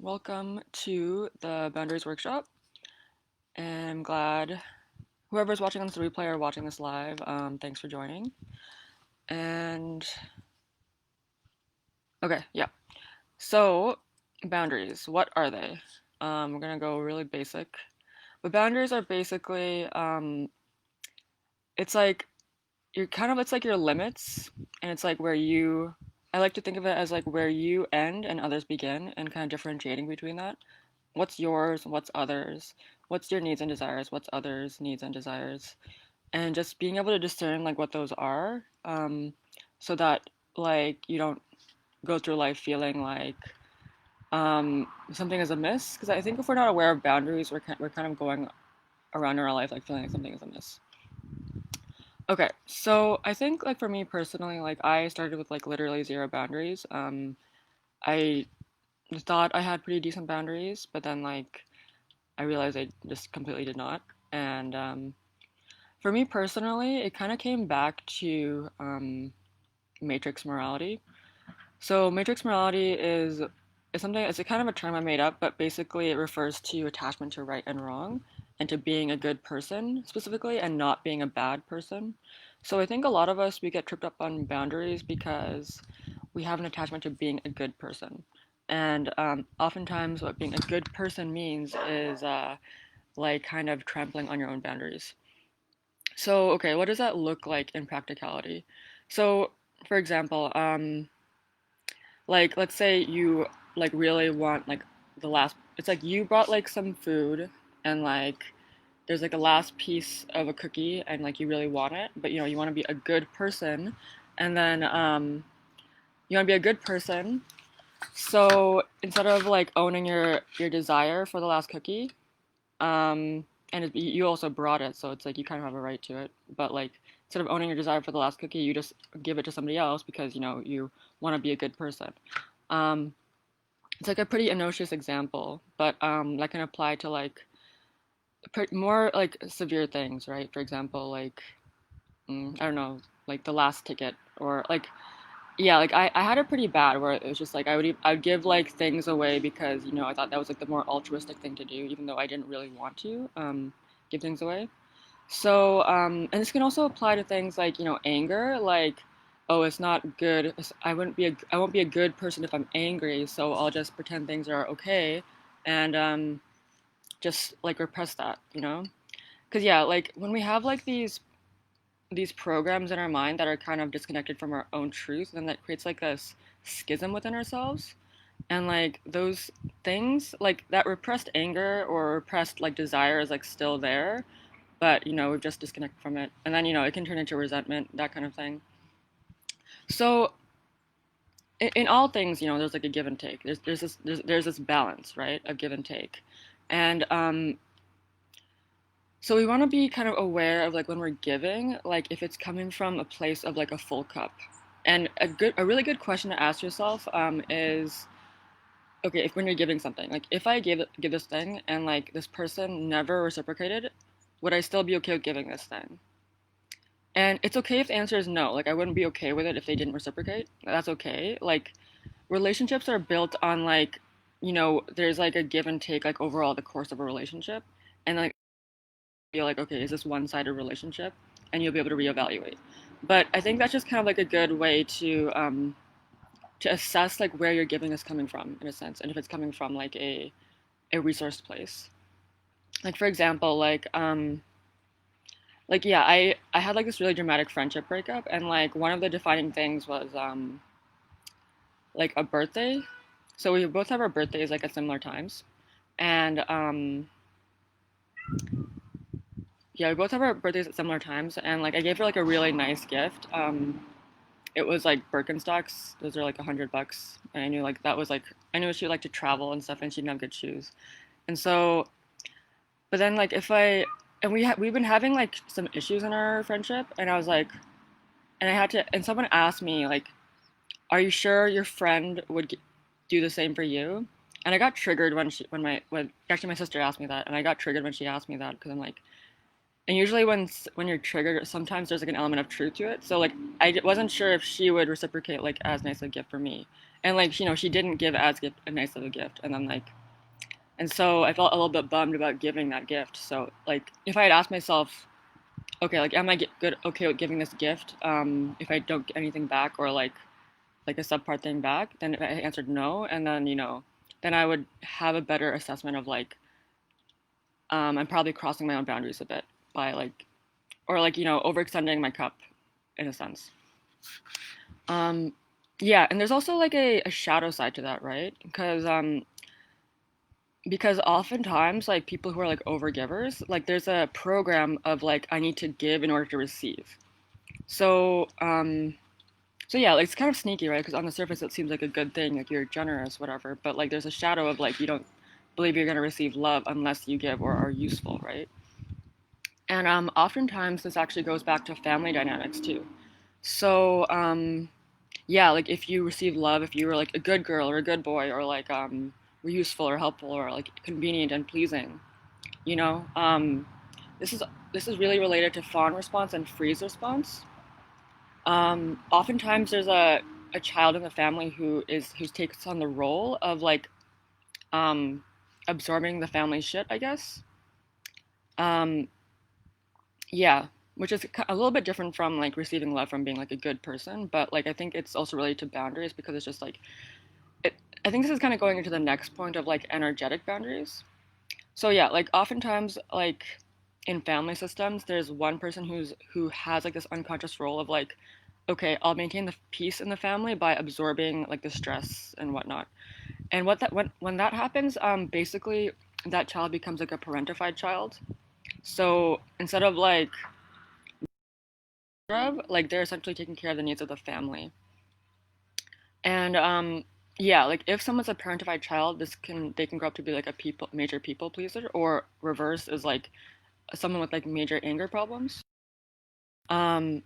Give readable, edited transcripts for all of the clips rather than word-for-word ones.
Welcome to the Boundaries Workshop. And I'm glad whoever's watching this replay or watching this live, thanks for joining. And okay, yeah. So, boundaries, what are they? We're gonna go really basic. But boundaries are basically, it's like it's like your limits, and it's like where you, I like to think of it as like where you end and others begin, and kind of differentiating between that. What's yours, what's others, what's your needs and desires, what's others' needs and desires, and just being able to discern like what those are, so that like you don't go through life feeling like something is amiss. Because I think if we're not aware of boundaries, we're kind of going around in our life like feeling like something is amiss. Okay, so I think like for me personally, like I started with like literally zero boundaries. I thought I had pretty decent boundaries, but then like I realized I just completely did not. And for me personally, it kind of came back to matrix morality. So matrix morality is something. It's a kind of a term I made up, but basically it refers to attachment to right and wrong, and to being a good person specifically, and not being a bad person. So I think a lot of us we get tripped up on boundaries because we have an attachment to being a good person, and oftentimes what being a good person means is like kind of trampling on your own boundaries. So, okay, what does that look like in practicality? So, for example, like let's say you like really want like the last, it's like you brought like some food, and like there's like a last piece of a cookie, and like you really want it, but you want to be a good person, and then you want to be a good person. So, instead of like owning your desire for the last cookie, and you also brought it, so it's like you kind of have a right to it. But like instead of owning your desire for the last cookie, you just give it to somebody else because you want to be a good person. Um, it's like a pretty innocuous example, but that can apply to like more like severe things, right? For example, like I don't know, like the last ticket, or like yeah, like I had it pretty bad where it was just like I would give like things away because I thought that was like the more altruistic thing to do, even though I didn't really want to give things away. So, and this can also apply to things like, anger, like, oh, it's not good. I won't be a good person if I'm angry, so I'll just pretend things are okay, and just like repress that. Because yeah, like when we have like these programs in our mind that are kind of disconnected from our own truth, then that creates like this schism within ourselves. And like those things, like that repressed anger or repressed like desire is like still there, but we've just disconnected from it, and then it can turn into resentment, that kind of thing. So in all things, there's like a give and take. There's this balance, right, of give and take. And so we want to be kind of aware of like when we're giving, like if it's coming from a place of like a full cup. And a really good question to ask yourself is, okay, if when you're giving something, like if I give this thing and like this person never reciprocated, would I still be okay with giving this thing? And it's okay if the answer is no. Like I wouldn't be okay with it if they didn't reciprocate. That's okay. Like relationships are built on like, there's like a give and take like overall the course of a relationship. And like feel like, okay, is this one-sided relationship? And you'll be able to reevaluate. But I think that's just kind of like a good way to assess like where your giving is coming from in a sense, and if it's coming from like a resource place. Like for example, like yeah, I had like this really dramatic friendship breakup, and like one of the defining things was like a birthday. So we both have our birthdays like at similar times, and yeah, we both have our birthdays at similar times, and like I gave her like a really nice gift. It was like Birkenstocks. Those are like $100, and I knew like that was like I knew she would like to travel and stuff, and she didn't have good shoes, and so but then like if I and we've been having like some issues in our friendship, and I was like, and I had to, and someone asked me like, are you sure your friend would do the same for you? And I got triggered when actually my sister asked me that, and I got triggered when she asked me that because I'm like, and usually when you're triggered, sometimes there's like an element of truth to it. So like wasn't sure if she would reciprocate like as nice a gift for me, And like, she didn't give as gift a nice little gift. And then like, and so I felt a little bit bummed about giving that gift. So like, if I had asked myself, okay, like, am I good, okay with giving this gift? If I don't get anything back, or like a subpart thing back, then if I answered no, and then then I would have a better assessment of like, I'm probably crossing my own boundaries a bit by like, or like overextending my cup in a sense. Um, yeah, and there's also like a shadow side to that, right? Because oftentimes like people who are like overgivers, like there's a program of like I need to give in order to receive. So so yeah, like it's kind of sneaky, right? Because on the surface it seems like a good thing, like you're generous, whatever. But like there's a shadow of like you don't believe you're gonna receive love unless you give or are useful, right? And oftentimes this actually goes back to family dynamics too. So yeah, like if you receive love, if you were like a good girl or a good boy, or like were useful or helpful or like convenient and pleasing, you know, this is this is really related to fawn response and freeze response. Oftentimes there's a child in the family who takes on the role of like um, absorbing the family shit, I guess. Um, yeah, which is a little bit different from like receiving love from being like a good person, but like I think it's also related to boundaries because it's just like it. I think this is kind of going into the next point of like energetic boundaries. So yeah, like oftentimes like in family systems, there's one person who has like this unconscious role of like, okay, I'll maintain the peace in the family by absorbing like the stress and whatnot. And when that happens, basically that child becomes like a parentified child. So instead of like they're essentially taking care of the needs of the family. And yeah, like if someone's a parentified child, they can grow up to be like a major people pleaser, or reverse is like someone with like major anger problems. Um,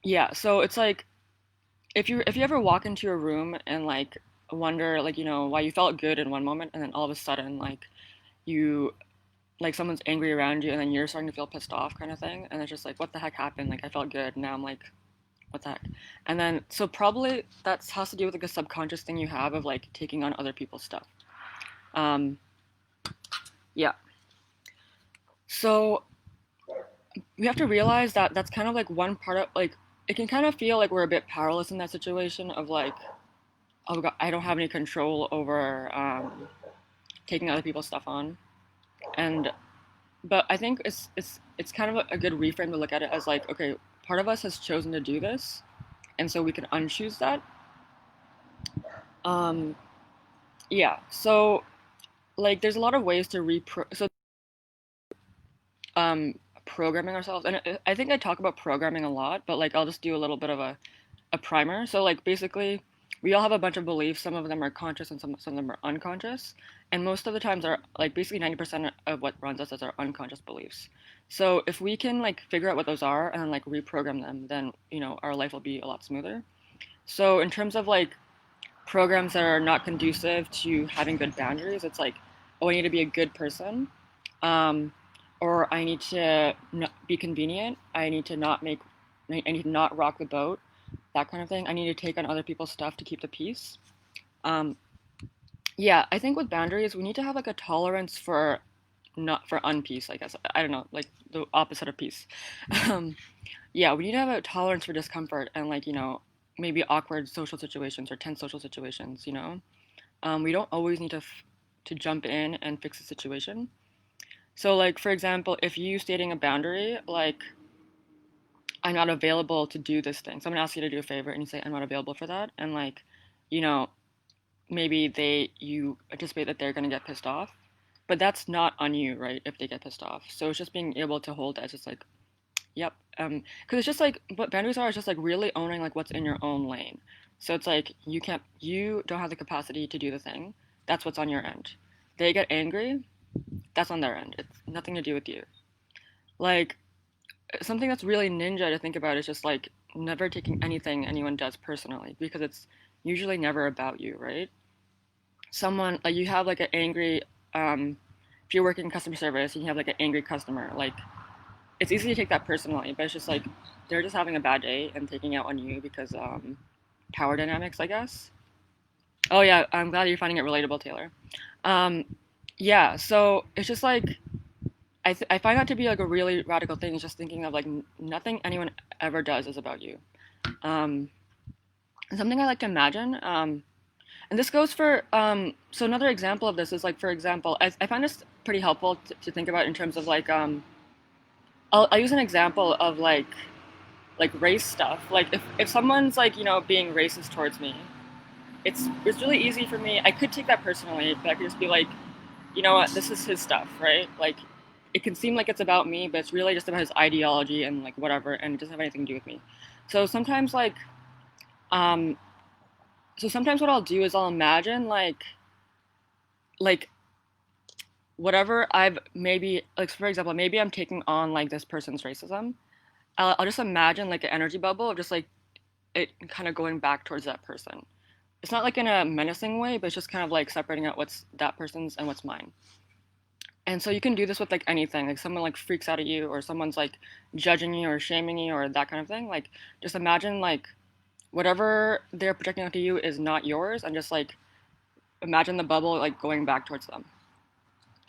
yeah, so it's like if you ever walk into a room and like wonder like why you felt good in one moment and then all of a sudden like you like someone's angry around you and then you're starting to feel pissed off kind of thing, and it's just like what the heck happened, like I felt good, now I'm like what the heck. And then so probably that has to do with like a subconscious thing you have of like taking on other people's stuff. um yeah, so we have to realize that that's kind of like one part of like it can kind of feel like we're a bit powerless in that situation of like, oh god, I don't have any control over taking other people's stuff on. And but I think it's kind of a good reframe to look at it as like, okay, part of us has chosen to do this, and so we can unchoose that. Um, yeah, so like there's a lot of ways to um programming ourselves, and I think I talk about programming a lot, but like I'll just do a little bit of a primer. So like basically we all have a bunch of beliefs. Some of them are conscious and some of them are unconscious. And most of the times are like basically 90% of what runs us is our unconscious beliefs. So if we can like figure out what those are and like reprogram them, then our life will be a lot smoother. So in terms of like programs that are not conducive to having good boundaries, it's like, oh, I need to be a good person. Um, or I need to not be convenient. I need to not rock the boat, that kind of thing. I need to take on other people's stuff to keep the peace. Um, yeah, I think with boundaries, we need to have like a tolerance for not for unpeace, I guess. I don't know, like the opposite of peace. Um, yeah, we need to have a tolerance for discomfort and like, maybe awkward social situations or tense social situations, we don't always need to jump in and fix the situation. So like for example, if you stating a boundary, like I'm not available to do this thing. Someone asks you to do a favor and you say I'm not available for that, and like, you know, maybe you anticipate that they're gonna get pissed off, but that's not on you, right? If they get pissed off, so it's just being able to hold that. It's just like, yep, because it's just like what boundaries are is just like really owning like what's in your own lane. So it's like you don't have the capacity to do the thing. That's what's on your end. They get angry. That's on their end. It's nothing to do with you. Like something that's really ninja to think about is just like never taking anything anyone does personally because it's usually never about you, right? Someone like you have like an angry if you're working in customer service and you have like an angry customer, like it's easy to take that personally, but it's just like they're just having a bad day and taking out on you because power dynamics, I guess. Oh yeah, I'm glad you're finding it relatable, Taylor. Um, yeah, so it's just like I find that to be like a really radical thing. Is just thinking of like nothing anyone ever does is about you. Um, and something I like to imagine. And this goes for so another example of this is like for example, I find this pretty helpful to think about in terms of like I'll use an example of like race stuff. Like if someone's like being racist towards me, it's really easy for me. I could take that personally, but I could just be like, you know what, this is his stuff, right? Like it can seem like it's about me, but it's really just about his ideology and like whatever, and it doesn't have anything to do with me. So sometimes um sometimes what I'll do is I'll imagine like whatever I've maybe like for example, maybe I'm taking on like this person's racism. I'll just imagine like an energy bubble of just like it kind of going back towards that person. It's not like in a menacing way, but it's just kind of like separating out what's that person's and what's mine. And so you can do this with like anything, like someone like freaks out at you or someone's like judging you or shaming you or that kind of thing. Like just imagine like whatever they're projecting onto you is not yours and just like imagine the bubble like going back towards them.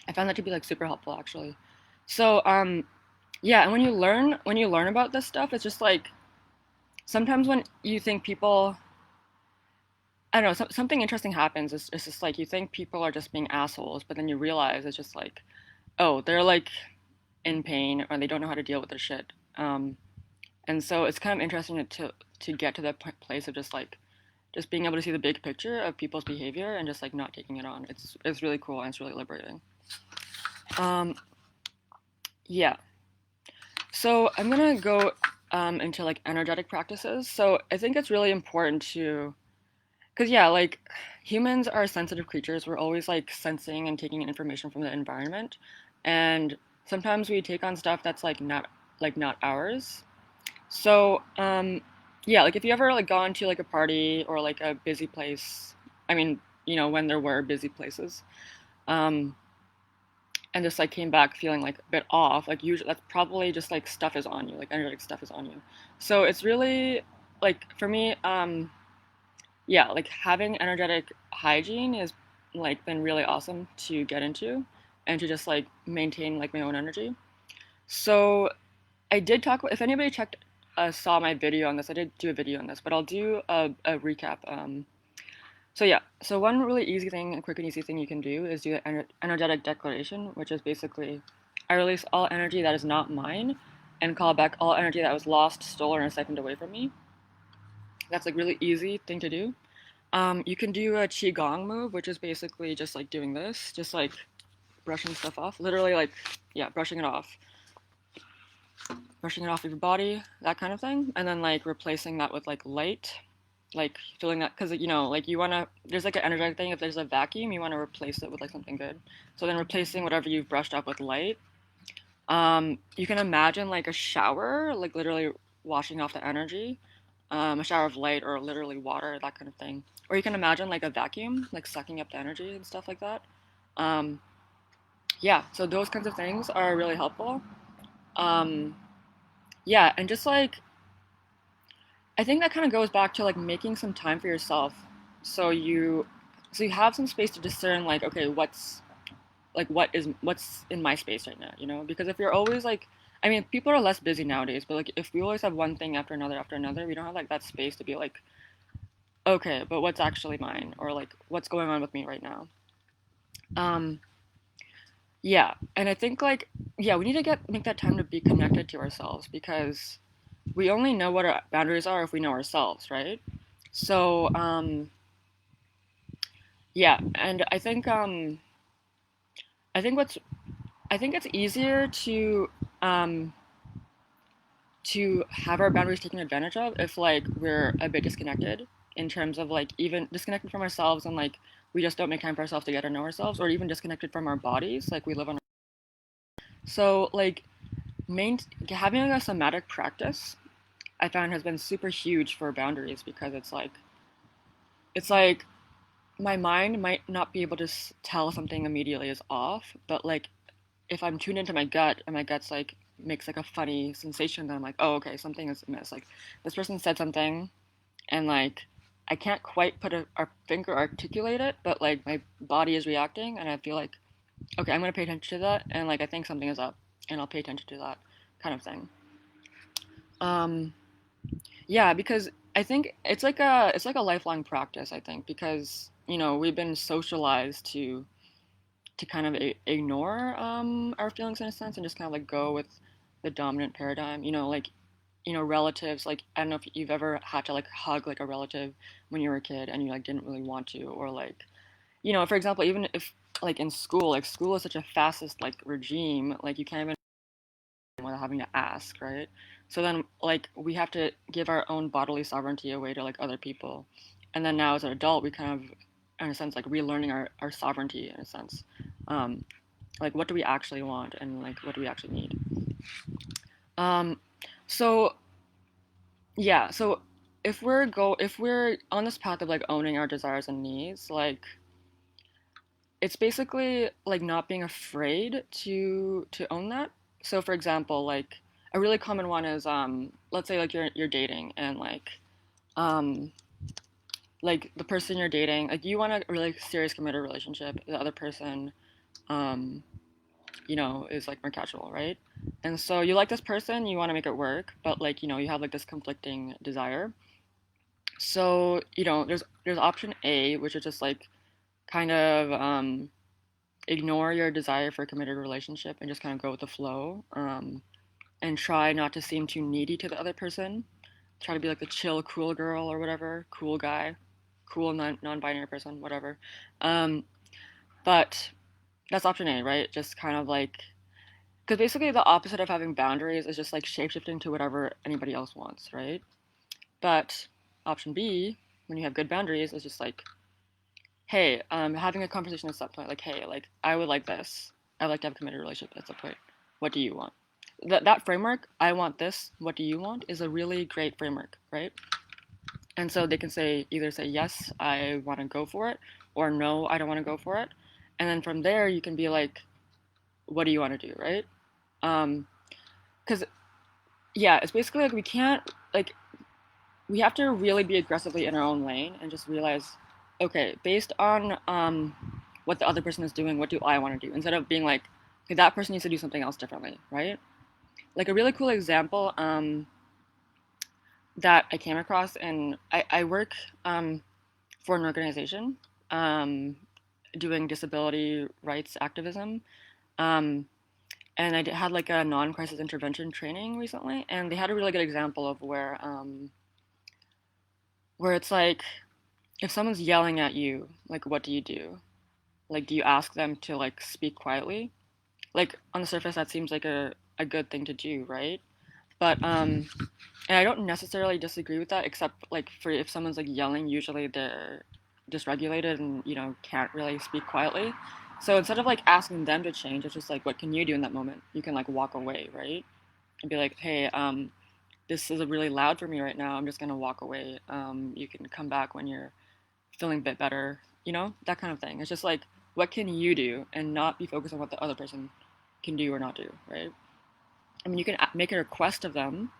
I found that to be like super helpful actually. So yeah, and when you learn about this stuff, it's just like sometimes when you think people I don't know, something interesting happens. It's just like you think people are just being assholes, but then you realize it's just like, oh, they're like in pain or they don't know how to deal with their shit. And so it's kind of interesting to get to that place of just being able to see the big picture of people's behavior and just like not taking it on. It's really cool and it's really liberating. Um, yeah. So I'm gonna go into like energetic practices. So I think it's really important to because yeah, like humans are sensitive creatures. We're always like sensing and taking in information from the environment, and sometimes we take on stuff that's like not ours. So yeah, like if you ever like gone to like a party or like a busy place, I mean, when there were busy places, um, and just like came back feeling like a bit off, like usually that's probably just like stuff is on you, like energetic stuff is on you. So it's really like for me, yeah, like having energetic hygiene is like been really awesome to get into and to just like maintain like my own energy. So I did talk about if anybody checked saw my video on this, I did do a video on this, but I'll do a recap. So yeah, so one really easy thing, a quick and easy thing you can do is do an energetic declaration, which is basically I release all energy that is not mine and call back all energy that was lost, stolen, or siphoned away from me. That's like really easy thing to do. You can do a qigong move, which is basically just like doing this, just like brushing stuff off. Literally, like yeah, brushing it off of your body, that kind of thing, and then like replacing that with like light, like feeling that because like you wanna. There's like an energetic thing. If there's a vacuum, you want to replace it with like something good. So then replacing whatever you've brushed up with light. You can imagine like a shower, like literally washing off the energy, a shower of light or literally water, that kind of thing. Or you can imagine like a vacuum, like sucking up the energy and stuff like that. Um, yeah, so those kinds of things are really helpful. Um, yeah, and just like I think that kind of goes back to like making some time for yourself, so you have some space to discern like okay, what's in my space right now, because if you're always like I mean people are less busy nowadays, but like if we always have one thing after another, we don't have like that space to be like okay, but what's actually mine or like what's going on with me right now. um yeah, and I think like yeah, we need to get make that time to be connected to ourselves because we only know what our boundaries are if we know ourselves, right? So yeah, and I think what's I think it's easier um to have our boundaries taken advantage of if like we're a bit disconnected in terms of like even disconnected from ourselves and like we just don't make time for ourselves to get to know ourselves or even disconnected from our bodies like we live on. So like main having like, a somatic practice I found has been super huge for boundaries because it's like my mind might not be able to tell something immediately is off, but like if I'm tuned into my gut and my gut's like makes like a funny sensation, then I'm like, oh okay, something is amiss. Like this person said something and like I can't quite put a finger articulate it, but like my body is reacting, and I feel like okay, I'm gonna pay attention to that, and like I think something is up, and I'll pay attention to that kind of thing. Um, yeah, because I think it's like a lifelong practice. I think because we've been socialized to kind of ignore our feelings in a sense and just kind of like go with the dominant paradigm. Like relatives. Like I don't know if you've ever had to like hug like a relative when you were a kid and you like didn't really want to, or like for example, even if like in school, like school is such a fascist like regime, like you can't even without having to ask, right? So then like we have to give our own bodily sovereignty away to like other people. And then now as an adult, we kind of in a sense like relearning our sovereignty in a sense. Um, like what do we actually want and like what do we actually need? Um, so yeah, so if we're on this path of like owning our desires and needs, like it's basically like not being afraid to own that. So for example, like a really common one is let's say like you're dating and um like the person you're dating, like you want a really serious committed relationship. The other person um is like more casual, right? And so you like this person, you want to make it work, but like, you have like this conflicting desire. So, there's option A, which is just like kind of ignore your desire for a committed relationship and just kind of go with the flow, and try not to seem too needy to the other person. Try to be like the chill, cool girl or whatever, cool guy, cool non-binary person, whatever. Um, but that's option A, right? Just kind of like because basically the opposite of having boundaries is just like shapeshifting to whatever anybody else wants, right? But option B, when you have good boundaries, is just like, hey, having a conversation at some point, like, hey, like I would like this. I would like to have a committed relationship at some point. What do you want? That framework, I want this. What do you want? Is a really great framework, right? And so they can say either say yes, I want to go for it, or no, I don't want to go for it. And then from there, you can be like, what do you want to do, right? Um, because yeah, it's basically like we can't like we have to really be aggressively in our own lane and just realize, okay, based on what the other person is doing, what do I want to do? Instead of being like, okay, that person needs to do something else differently, right? Like a really cool example that I came across, and I work for an organization um, doing disability rights activism. Um, and I had like a non-crisis intervention training recently, and they had a really good example of where it's like if someone's yelling at you, like what do you do? Like do you ask them to like speak quietly? Like on the surface that seems like a good thing to do, right? But and I don't necessarily disagree with that except like for if someone's like yelling, usually they're dysregulated and can't really speak quietly. So instead of like asking them to change, it's just like what can you do in that moment? You can like walk away, right? And be like, hey, this is really loud for me right now. I'm just gonna walk away. You can come back when you're feeling a bit better, that kind of thing. It's just like, what can you do and not be focused on what the other person can do or not do, right? I mean, you can make a request of them,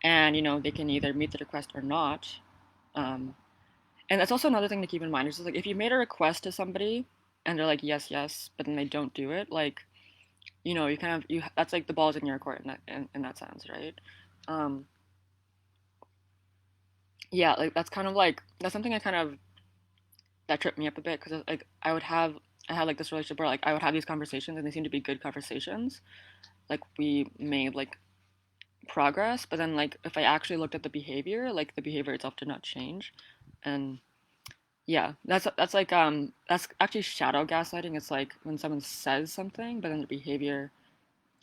and they can either meet the request or not. Um, and that's also another thing to keep in mind. Is just like if you made a request to somebody and they're like yes, yes, but then they don't do it, like you kind of you that's like the ball's in your court in that sense, right? Um, yeah, like that's kind of like that's something I kind of that tripped me up a bit because like I had like this relationship where like I would have these conversations and they seemed to be good conversations. Like we made like progress, but then like if I actually looked at the behavior, like the behavior itself did not change. And yeah, that's like that's actually shadow gaslighting. It's like when someone says something, but then the behavior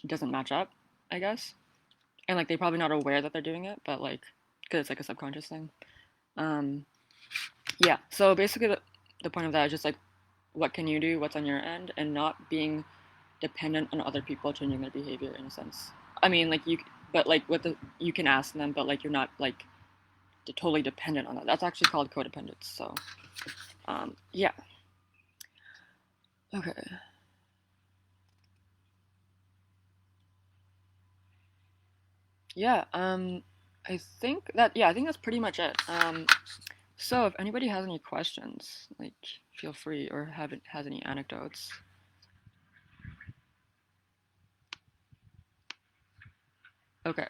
doesn't match up, I guess. And like they're probably not aware that they're doing it, but like because it's like a subconscious thing. Um, yeah. So basically, the point of that is just like what can you do, what's on your end, and not being dependent on other people changing their behavior in a sense. I mean, like but like with the, you can ask them, but like you're not like totally dependent on that. That's actually called codependence. So, yeah. Okay. Yeah. I think that's pretty much it. So if anybody has any questions, like feel free, or has any anecdotes. Okay.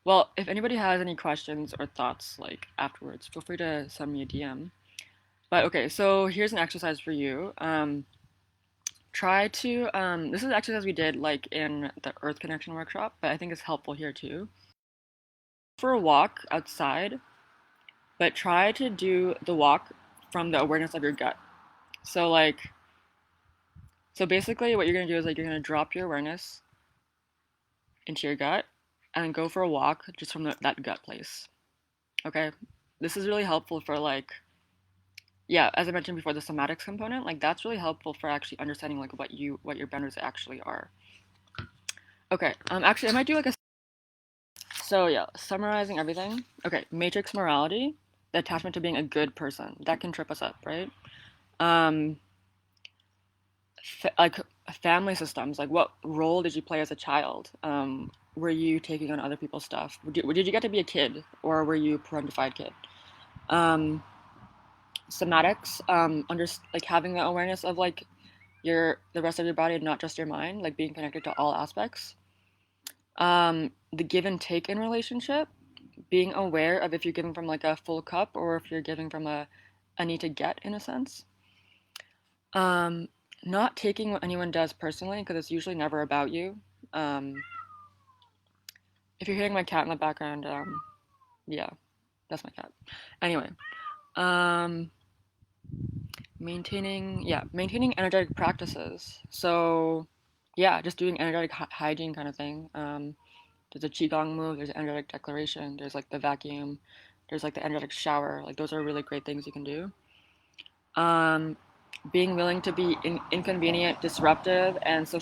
Well, if anybody has any questions or thoughts like afterwards, feel free to send me a DM. But okay, so here's an exercise for you. Try to this is an exercise we did like in the Earth Connection workshop, but I think it's helpful here too. For a walk outside, but try to do the walk from the awareness of your gut. So like so basically what you're gonna do is like you're gonna drop your awareness into your gut and go for a walk just from that gut place. Okay? This is really helpful for like yeah, as I mentioned before, the somatics component, like that's really helpful for actually understanding like what your boundaries actually are. Okay, actually I might do like a so yeah, summarizing everything. Okay, matrix morality, the attachment to being a good person. That can trip us up, right? Um like family systems, like what role did you play as a child? Were you taking on other people's stuff? Did you get to be a kid or were you a parentified kid? Um somatics, under like having the awareness of like the rest of your body and not just your mind, like being connected to all aspects. The give and take in relationship, being aware of if you're giving from like a full cup or if you're giving from a need to get in a sense. Um, Not taking what anyone does personally because it's usually never about you. Um, if you're hearing my cat in the background, yeah, that's my cat. Anyway, um, maintaining energetic practices. So, yeah, just doing energetic hygiene kind of thing. There's a qigong move. There's an energetic declaration. There's like the vacuum. There's like the energetic shower. Like those are really great things you can do. Um, Being willing to be inconvenient, disruptive, and social